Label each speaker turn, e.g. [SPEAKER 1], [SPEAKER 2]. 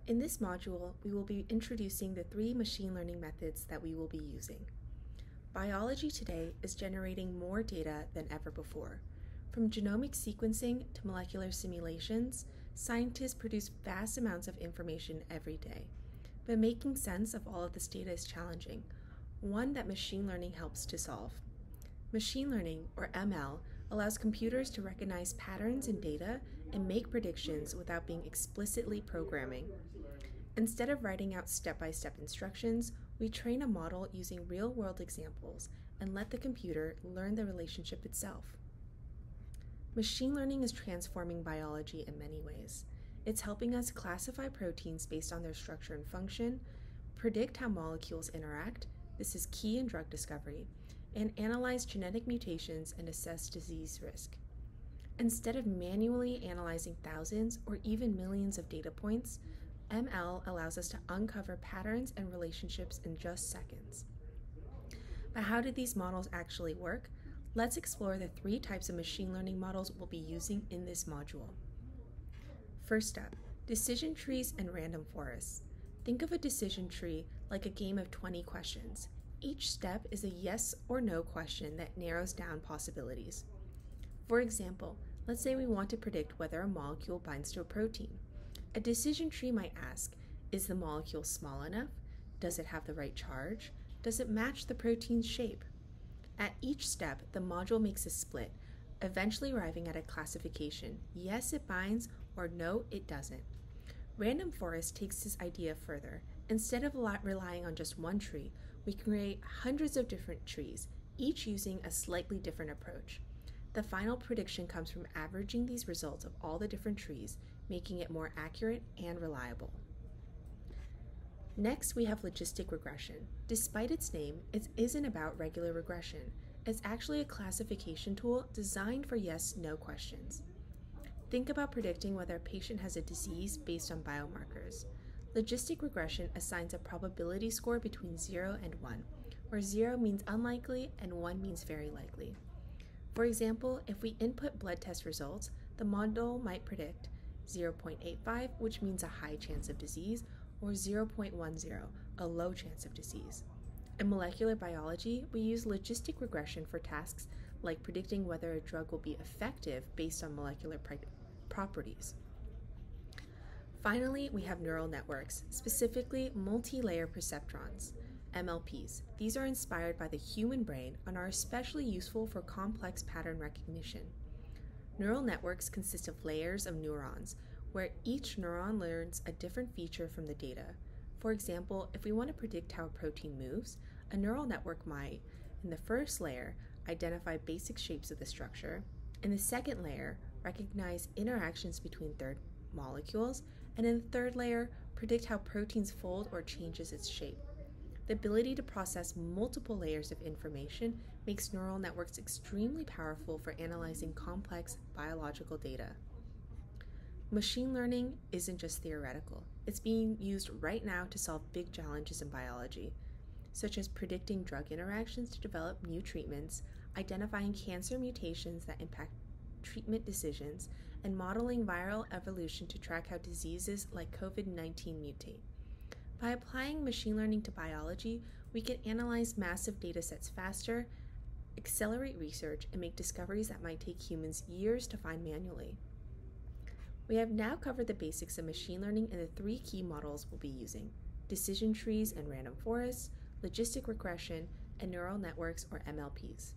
[SPEAKER 1] In this module, we will be introducing the 3 machine learning methods that we will be using. Biology today is generating more data than ever before. From genomic sequencing to molecular simulations, scientists produce vast amounts of information every day. But making sense of all of this data is challenging, one that machine learning helps to solve. Machine learning, or ML, allows computers to recognize patterns in data and make predictions without being explicitly programming. Instead of writing out step-by-step instructions, we train a model using real-world examples and let the computer learn the relationship itself. Machine learning is transforming biology in many ways. It's helping us classify proteins based on their structure and function, predict how molecules interact, this is key in drug discovery, and analyze genetic mutations and assess disease risk. Instead of manually analyzing thousands or even millions of data points, ML allows us to uncover patterns and relationships in just seconds. But how do these models actually work? Let's explore the 3 types of machine learning models we'll be using in this module. First up, decision trees and random forests. Think of a decision tree like a game of 20 questions. Each step is a yes or no question that narrows down possibilities. For example, let's say we want to predict whether a molecule binds to a protein. A decision tree might ask, is the molecule small enough? Does it have the right charge? Does it match the protein's shape? At each step, the module makes a split, eventually arriving at a classification, yes it binds or no it doesn't. Random forest takes this idea further. Instead of relying on just one tree, we can create hundreds of different trees, each using a slightly different approach. The final prediction comes from averaging these results of all the different trees, making it more accurate and reliable. Next, we have logistic regression. Despite its name, it isn't about regular regression. It's actually a classification tool designed for yes/no questions. Think about predicting whether a patient has a disease based on biomarkers. Logistic regression assigns a probability score between 0 and 1, where 0 means unlikely and 1 means very likely. For example, if we input blood test results, the model might predict 0.85, which means a high chance of disease, or 0.10, a low chance of disease. In molecular biology, we use logistic regression for tasks like predicting whether a drug will be effective based on molecular properties. Finally, we have neural networks, specifically multi-layer perceptrons, MLPs. These are inspired by the human brain and are especially useful for complex pattern recognition. Neural networks consist of layers of neurons, where each neuron learns a different feature from the data. For example, if we want to predict how a protein moves, a neural network might, in the first layer, identify basic shapes of the structure, in the second layer, recognize interactions between molecules, and in the third layer, predict how proteins fold or changes its shape. The ability to process multiple layers of information makes neural networks extremely powerful for analyzing complex biological data. Machine learning isn't just theoretical. It's being used right now to solve big challenges in biology, such as predicting drug interactions to develop new treatments, identifying cancer mutations that impact treatment decisions, and modeling viral evolution to track how diseases like COVID-19 mutate. By applying machine learning to biology, we can analyze massive data sets faster, accelerate research, and make discoveries that might take humans years to find manually. We have now covered the basics of machine learning and the 3 key models we'll be using: decision trees and random forests, logistic regression, and neural networks or MLPs.